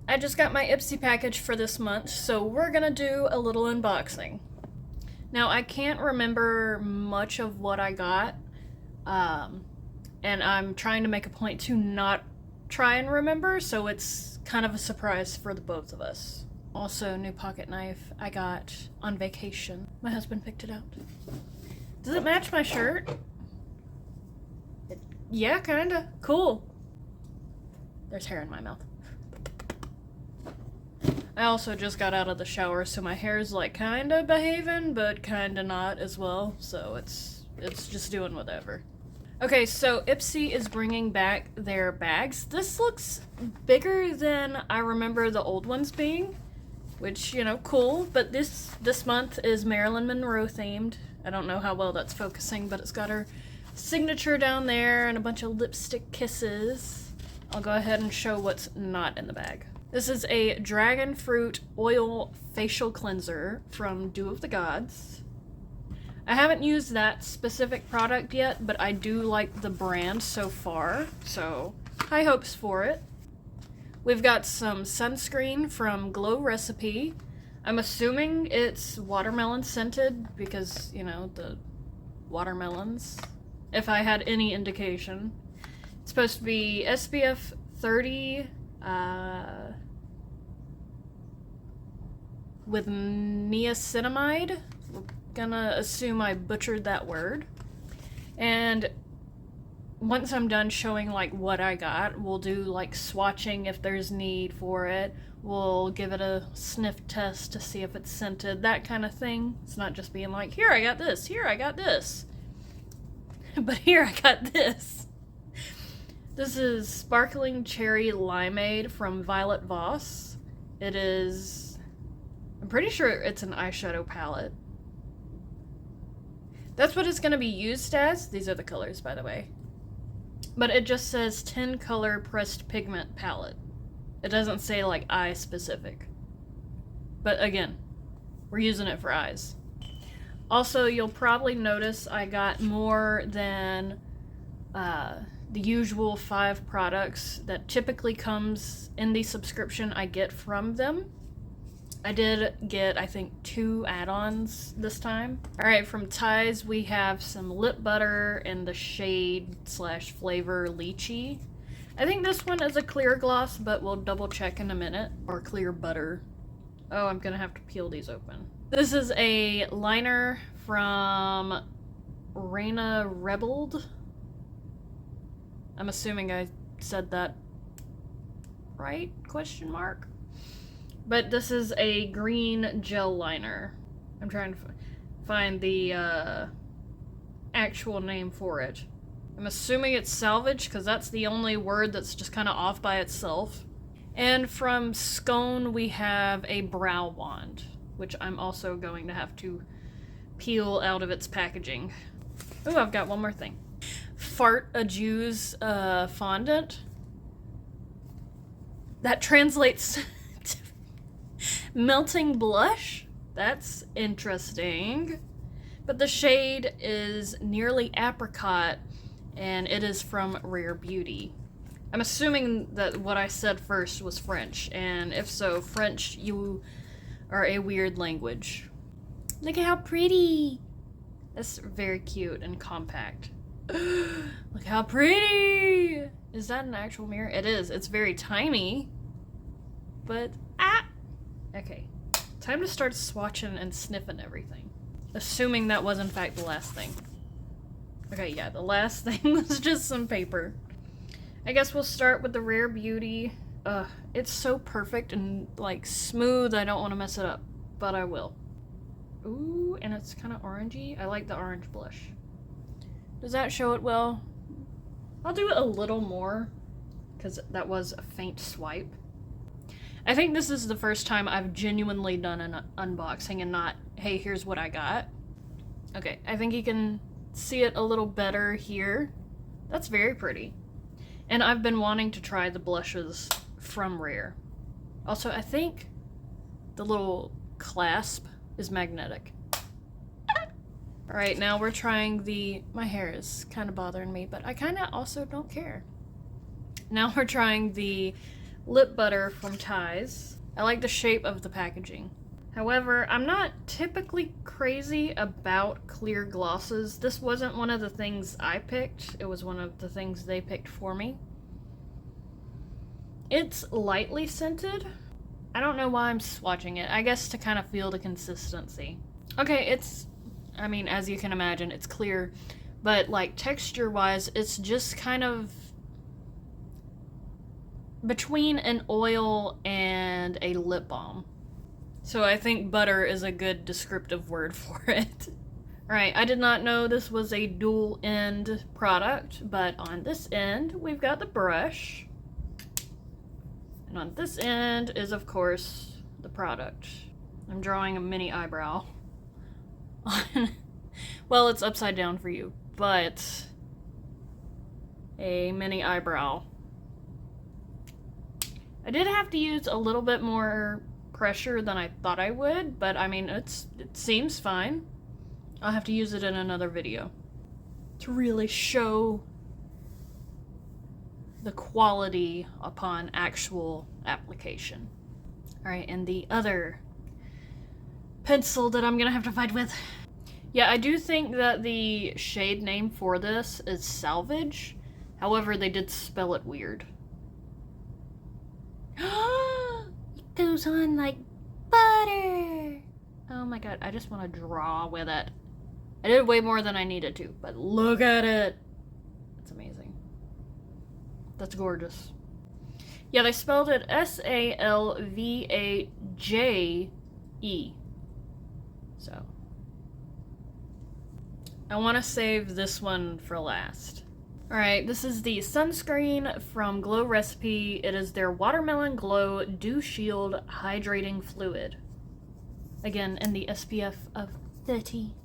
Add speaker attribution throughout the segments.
Speaker 1: I just got my Ipsy package for this month, so we're gonna do a little unboxing. Now, I can't remember much of what I got, and I'm trying to make a point to not try and remember, so it's kind of a surprise for the both of us. Also, new pocket knife I got on vacation. My husband picked it out. Does it match my shirt? Yeah, kinda. Cool. There's hair in my mouth. I also just got out of the shower, so my hair's like kinda behaving, but kinda not as well, so it's just doing whatever. Okay, so Ipsy is bringing back their bags. This looks bigger than I remember the old ones being, which, you know, cool, but this month is Marilyn Monroe themed. I don't know how well that's focusing, but it's got her signature down there and a bunch of lipstick kisses. I'll go ahead and show what's not in the bag. This is a dragon fruit oil facial cleanser from Dew of the Gods. I haven't used that specific product yet, but I do like the brand so far, so high hopes for it. We've got some sunscreen from Glow Recipe. I'm assuming it's watermelon scented because, you know, the watermelons, if I had any indication. It's supposed to be SPF 30, with niacinamide. We're gonna assume I butchered that word. And once I'm done showing like what I got, we'll do like swatching if there's need for it. We'll give it a sniff test to see if it's scented, that kind of thing. It's not just being like, here I got this, here I got this. But here I got this. This is Sparkling Cherry Limeade from Violet Voss. It is, I'm pretty sure it's an eyeshadow palette. That's what it's going to be used as. These are the colors, by the way. But it just says 10 color pressed pigment palette. It doesn't say like eye specific. But again, we're using it for eyes. Also, you'll probably notice I got more than the usual 5 products that typically comes in the subscription I get from them. I did get, I think, 2 add-ons this time. Alright, from Ties we have some lip butter in the shade / flavor Lychee. I think this one is a clear gloss, but we'll double check in a minute. Or clear butter. Oh, I'm gonna have to peel these open. This is a liner from Reina Rebelled. I'm assuming I said that right? Question mark. But this is a green gel liner. I'm trying to find the actual name for it. I'm assuming it's salvage because that's the only word that's just kind of off by itself. And from Scone we have a brow wand, which I'm also going to have to peel out of its packaging. Ooh, I've got one more thing. Fart a Jew's fondant. That translates to melting blush? That's interesting. But the shade is Nearly Apricot, and it is from Rare Beauty. I'm assuming that what I said first was French, and if so, French, you are a weird language. Look at how pretty! That's very cute and compact. Look how pretty! Is that an actual mirror? It is. It's very tiny. But, okay. Time to start swatching and sniffing everything. Assuming that was in fact the last thing. Okay, yeah, the last thing was just some paper. I guess we'll start with the Rare Beauty. It's so perfect and, like, smooth, I don't want to mess it up. But I will. Ooh, and it's kind of orangey. I like the orange blush. Does that show it well? I'll do a little more, because that was a faint swipe. I think this is the first time I've genuinely done an unboxing and not, hey, here's what I got. Okay, I think you can see it a little better here. That's very pretty. And I've been wanting to try the blushes from Rare. Also, I think the little clasp is magnetic. Alright, now we're trying the... My hair is kind of bothering me, but I kind of also don't care. Now we're trying the lip butter from Ties. I like the shape of the packaging. However, I'm not typically crazy about clear glosses. This wasn't one of the things I picked. It was one of the things they picked for me. It's lightly scented. I don't know why I'm swatching it. I guess to kind of feel the consistency. Okay, it's, I mean, as you can imagine, it's clear. But like texture-wise, it's just kind of between an oil and a lip balm. So I think butter is a good descriptive word for it. Alright, I did not know this was a dual end product, but on this end, we've got the brush. And on this end is, of course, the product. I'm drawing a mini eyebrow. Well, it's upside down for you, but a mini eyebrow. I did have to use a little bit more pressure than I thought I would, but I mean, it seems fine. I'll have to use it in another video to really show the quality upon actual application. Alright, and the other pencil that I'm gonna have to fight with. Yeah, I do think that the shade name for this is Salvage. However, they did spell it weird. It goes on like butter. Oh my god, I just want to draw with it. I did way more than I needed to, but look at it. It's amazing. That's gorgeous. Yeah, they spelled it S-A-L-V-A-J-E. So, I want to save this one for last. Alright, this is the sunscreen from Glow Recipe. It is their Watermelon Glow Dew Shield Hydrating Fluid. Again, in the SPF of 30.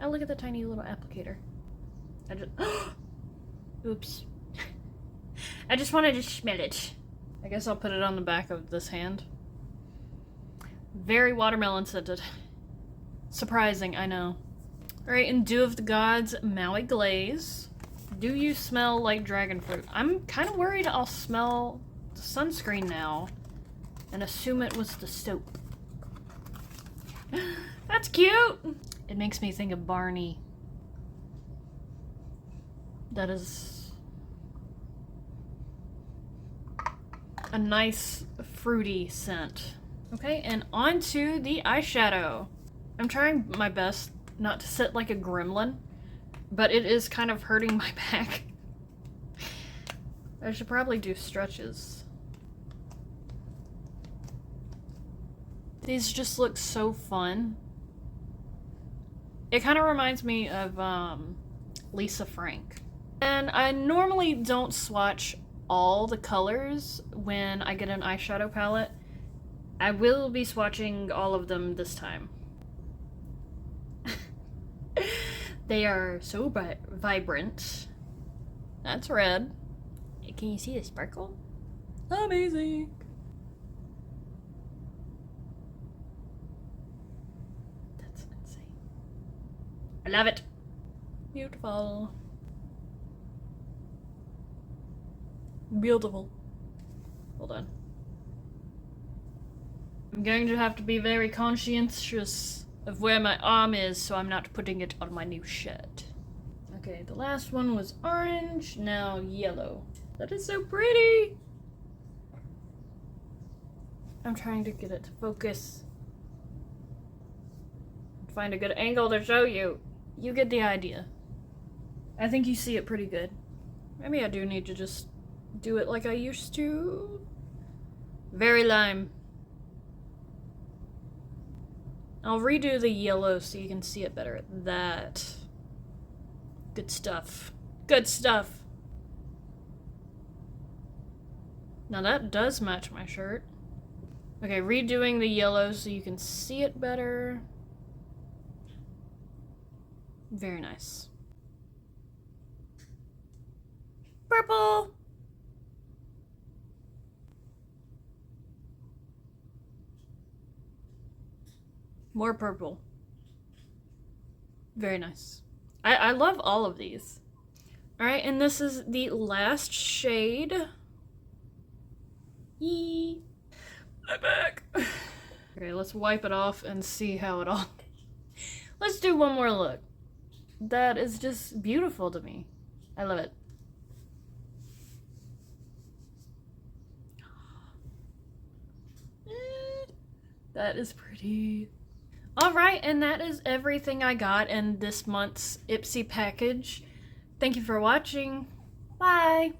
Speaker 1: Oh, look at the tiny little applicator. I just... Oops. I just wanted to smell it. I guess I'll put it on the back of this hand. Very watermelon scented. Surprising, I know. Alright, in Dew of the Gods Maui Glaze. Do you smell like dragon fruit? I'm kind of worried I'll smell the sunscreen now and assume it was the soap. That's cute! It makes me think of Barney. That is a nice fruity scent. Okay, and on to the eyeshadow. I'm trying my best not to sit like a gremlin, but it is kind of hurting my back. I should probably do stretches. These just look so fun. It kind of reminds me of Lisa Frank. And I normally don't swatch all the colors when I get an eyeshadow palette. I will be swatching all of them this time. They are so vibrant. That's red. Can you see the sparkle? Amazing. That's insane. I love it. Beautiful. Beautiful. Hold on. I'm going to have to be very conscientious of where my arm is so I'm not putting it on my new shirt. Okay, the last one was orange, now yellow. That is so pretty! I'm trying to get it to focus. Find a good angle to show you. You get the idea. I think you see it pretty good. Maybe I do need to just do it like I used to. Very lime. I'll redo the yellow so you can see it better. That. Good stuff. Good stuff. Now that does match my shirt. Okay, redoing the yellow so you can see it better. Very nice. Purple! More purple. Very nice. I love all of these. Alright, and this is the last shade. Yee. My back. Okay, let's wipe it off and see how it all... Let's do one more look. That is just beautiful to me. I love it. That is pretty. Alright, and that is everything I got in this month's Ipsy package. Thank you for watching. Bye!